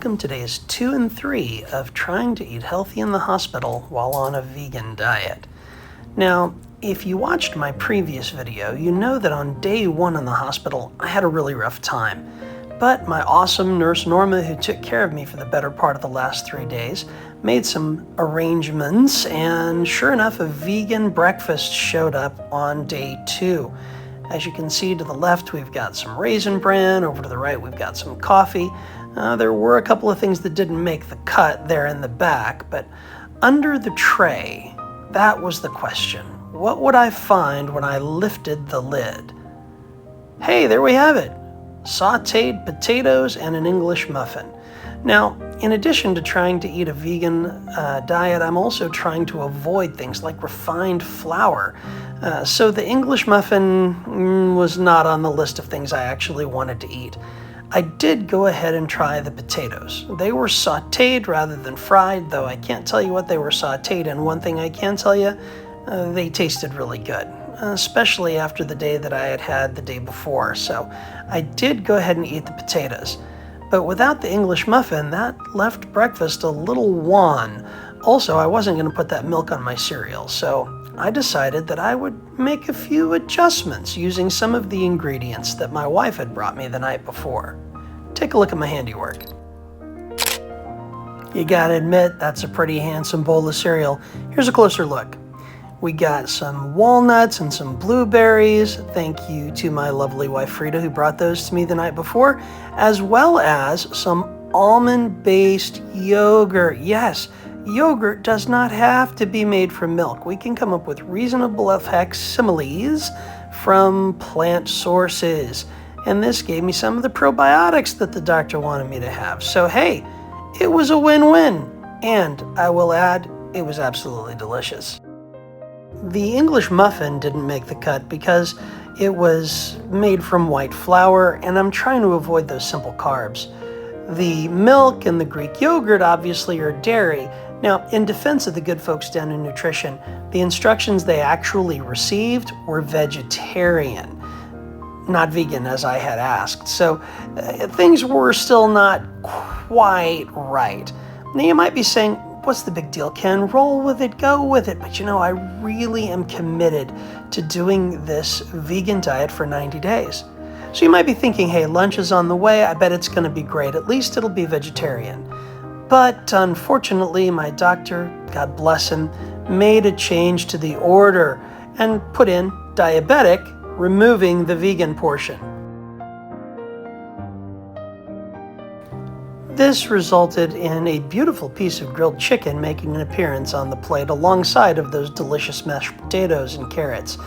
welcome to days 2 and 3 of trying to eat healthy in the hospital while on a vegan diet. Now, if you watched my previous video, you know that on day 1 in the hospital, I had a really rough time. But my awesome nurse Norma, who took care of me for the better part of the last 3 days, made some arrangements, and sure enough, a vegan breakfast showed up on day 2. As you can see to the left, we've got some raisin bran. Over to the right, we've got some coffee. There were a couple of things that didn't make the cut there in the back, but under the tray, that was the question. What would I find when I lifted the lid? Hey, there we have it. Sauteed potatoes and an English muffin. Now, in addition to trying to eat a vegan diet, I'm also trying to avoid things like refined flour. So the English muffin was not on the list of things I actually wanted to eat. I did go ahead and try the potatoes. They were sauteed rather than fried, though I can't tell you what they were sauteed in. One thing I can tell you, they tasted really good, especially after the day that I had had the day before. So I did go ahead and eat the potatoes. But without the English muffin, that left breakfast a little wan. Also, I wasn't going to put that milk on my cereal, so I decided that I would make a few adjustments using some of the ingredients that my wife had brought me the night before. Take a look at my handiwork. You gotta admit, that's a pretty handsome bowl of cereal. Here's a closer look. We got some walnuts and some blueberries. Thank you to my lovely wife Frida, who brought those to me the night before, as well as some almond-based yogurt. Yes, yogurt does not have to be made from milk. We can come up with reasonable facsimiles from plant sources. And this gave me some of the probiotics that the doctor wanted me to have. So hey, it was a win-win. And I will add, it was absolutely delicious. The English muffin didn't make the cut because it was made from white flour, and I'm trying to avoid those simple carbs. The milk and the Greek yogurt obviously are dairy. Now, in defense of the good folks down in nutrition, the instructions they actually received were vegetarian, not vegan as I had asked. So things were still not quite right. Now you might be saying, what's the big deal, Ken? Roll with it, go with it. But you know, I really am committed to doing this vegan diet for 90 days. So you might be thinking, hey, lunch is on the way. I bet it's going to be great. At least it'll be vegetarian. But unfortunately, my doctor, God bless him, made a change to the order and put in diabetic, removing the vegan portion. This resulted in a beautiful piece of grilled chicken making an appearance on the plate alongside of those delicious mashed potatoes and carrots.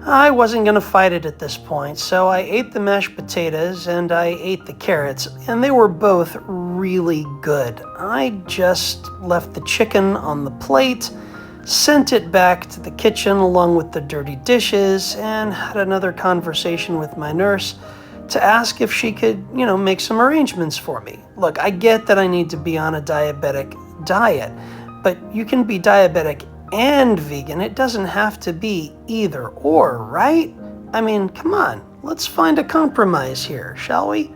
I wasn't going to fight it at this point, so I ate the mashed potatoes and I ate the carrots, and they were both really good. I just left the chicken on the plate, sent it back to the kitchen along with the dirty dishes, and had another conversation with my nurse to ask if she could, make some arrangements for me. Look, I get that I need to be on a diabetic diet, but you can be diabetic and vegan. It doesn't have to be either or, right? I mean, come on, let's find a compromise here, shall we?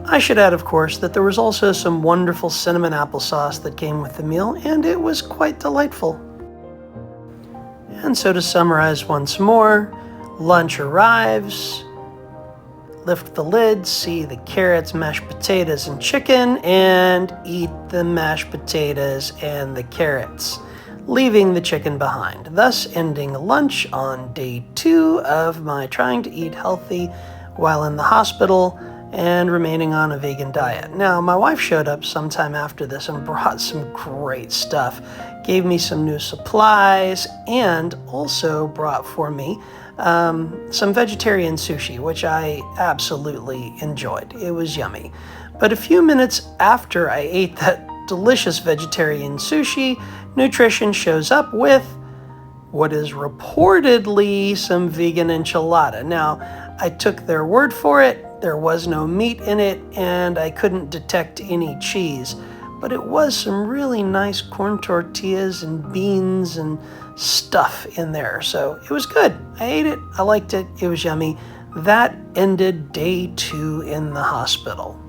I should add, of course, that there was also some wonderful cinnamon applesauce that came with the meal, and it was quite delightful. And so to summarize once more, lunch arrives, lift the lid, see the carrots, mashed potatoes, and chicken, and eat the mashed potatoes and the carrots, leaving the chicken behind, thus ending lunch on day 2 of my trying to eat healthy while in the hospital and remaining on a vegan diet. Now, my wife showed up sometime after this and brought some great stuff, gave me some new supplies, and also brought for me some vegetarian sushi, which I absolutely enjoyed. It was yummy. But a few minutes after I ate that delicious vegetarian sushi, nutrition shows up with what is reportedly some vegan enchilada. Now, I took their word for it. There was no meat in it, and I couldn't detect any cheese. But it was some really nice corn tortillas and beans and stuff in there. So it was good. I ate it. I liked it. It was yummy. that ended day 2 in the hospital.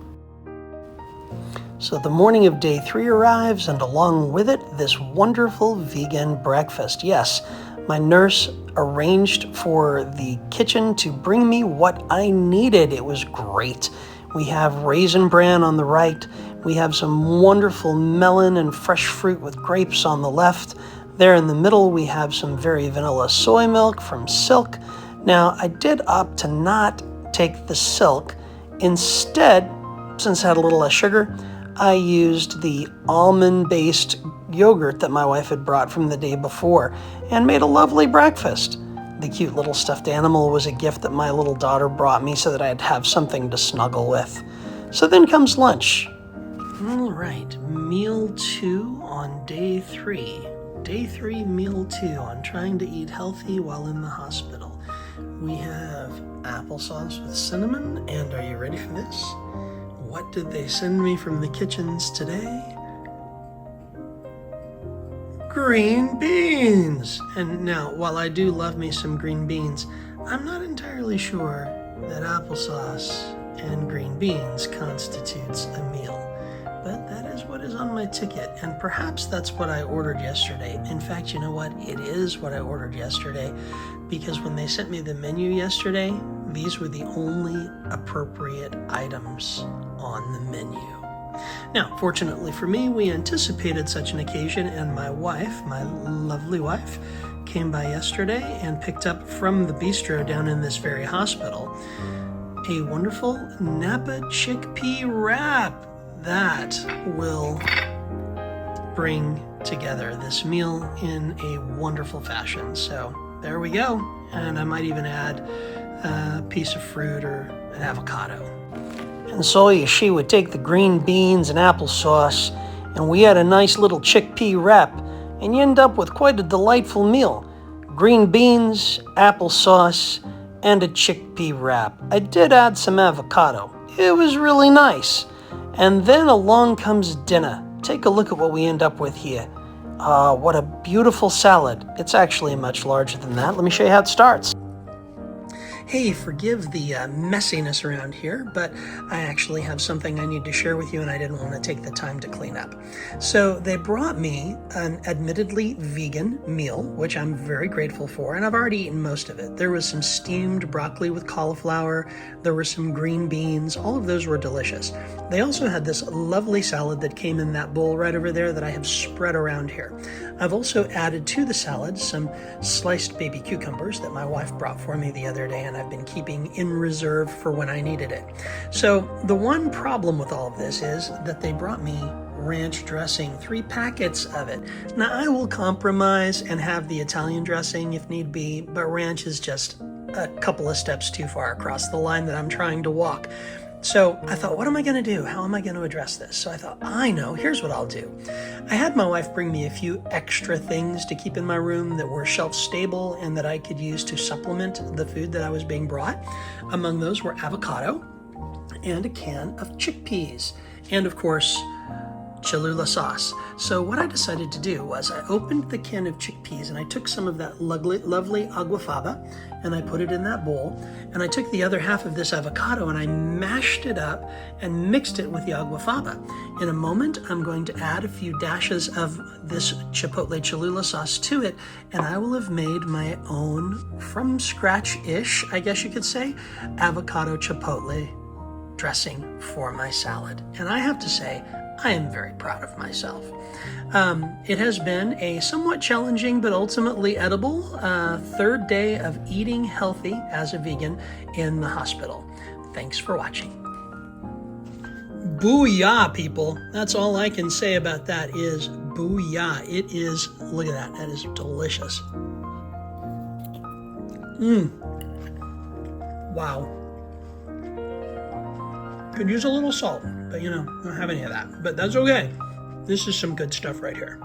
So the morning of day 3 arrives, and along with it, this wonderful vegan breakfast. Yes, my nurse arranged for the kitchen to bring me what I needed. It was great. We have raisin bran on the right. We have some wonderful melon and fresh fruit with grapes on the left. There in the middle, we have some very vanilla soy milk from Silk. Now, I did opt to not take the Silk. Instead, since it had a little less sugar, I used the almond-based yogurt that my wife had brought from the day before and made a lovely breakfast. The cute little stuffed animal was a gift that my little daughter brought me so that I'd have something to snuggle with. So then comes lunch. All right, meal 2 on day 3. Day 3, meal 2 on trying to eat healthy while in the hospital. We have applesauce with cinnamon, and are you ready for this? What did they send me from the kitchens today? Green beans! And now, while I do love me some green beans, I'm not entirely sure that applesauce and green beans constitutes a meal. But that is what is on my ticket, and perhaps that's what I ordered yesterday. In fact, you know what? It is what I ordered yesterday, because when they sent me the menu yesterday, these were the only appropriate items on the menu. Now, fortunately for me, we anticipated such an occasion, and my wife, my lovely wife, came by yesterday and picked up from the bistro down in this very hospital a wonderful Napa chickpea wrap that will bring together this meal in a wonderful fashion. So there we go. And I might even add a piece of fruit or an avocado. And so she would take the green beans and applesauce, and we had a nice little chickpea wrap, and you end up with quite a delightful meal. Green beans, applesauce, and a chickpea wrap. I did add some avocado. It was really nice. And then along comes dinner. Take a look at what we end up with here. What a beautiful salad. It's actually much larger than that. Let me show you how it starts. Hey, forgive the messiness around here, but I actually have something I need to share with you, and I didn't want to take the time to clean up. So they brought me an admittedly vegan meal, which I'm very grateful for, and I've already eaten most of it. There was some steamed broccoli with cauliflower. There were some green beans. All of those were delicious. They also had this lovely salad that came in that bowl right over there that I have spread around here. I've also added to the salad some sliced baby cucumbers that my wife brought for me the other day, and I've been keeping in reserve for when I needed it. So the one problem with all of this is that they brought me ranch dressing, 3 packets of it. Now I will compromise and have the Italian dressing if need be, but ranch is just a couple of steps too far across the line that I'm trying to walk. So I thought, what am I going to do? How am I going to address this? So I thought, I know, here's what I'll do. I had my wife bring me a few extra things to keep in my room that were shelf stable and that I could use to supplement the food that I was being brought. Among those were avocado and a can of chickpeas, and of course, Cholula sauce. So what I decided to do was I opened the can of chickpeas and I took some of that lovely aguafaba and I put it in that bowl, and I took the other half of this avocado and I mashed it up and mixed it with the aguafaba. In a moment, I'm going to add a few dashes of this chipotle Cholula sauce to it, and I will have made my own, from scratch-ish, I guess you could say, avocado chipotle dressing for my salad. And I have to say, I am very proud of myself. It has been a somewhat challenging but ultimately edible third day of eating healthy as a vegan in the hospital. Thanks for watching. Booyah, people. That's all I can say about that is booyah. It is, look at that. That is delicious. Wow. Could use a little salt, but you know, I don't have any of that. But that's okay. This is some good stuff right here.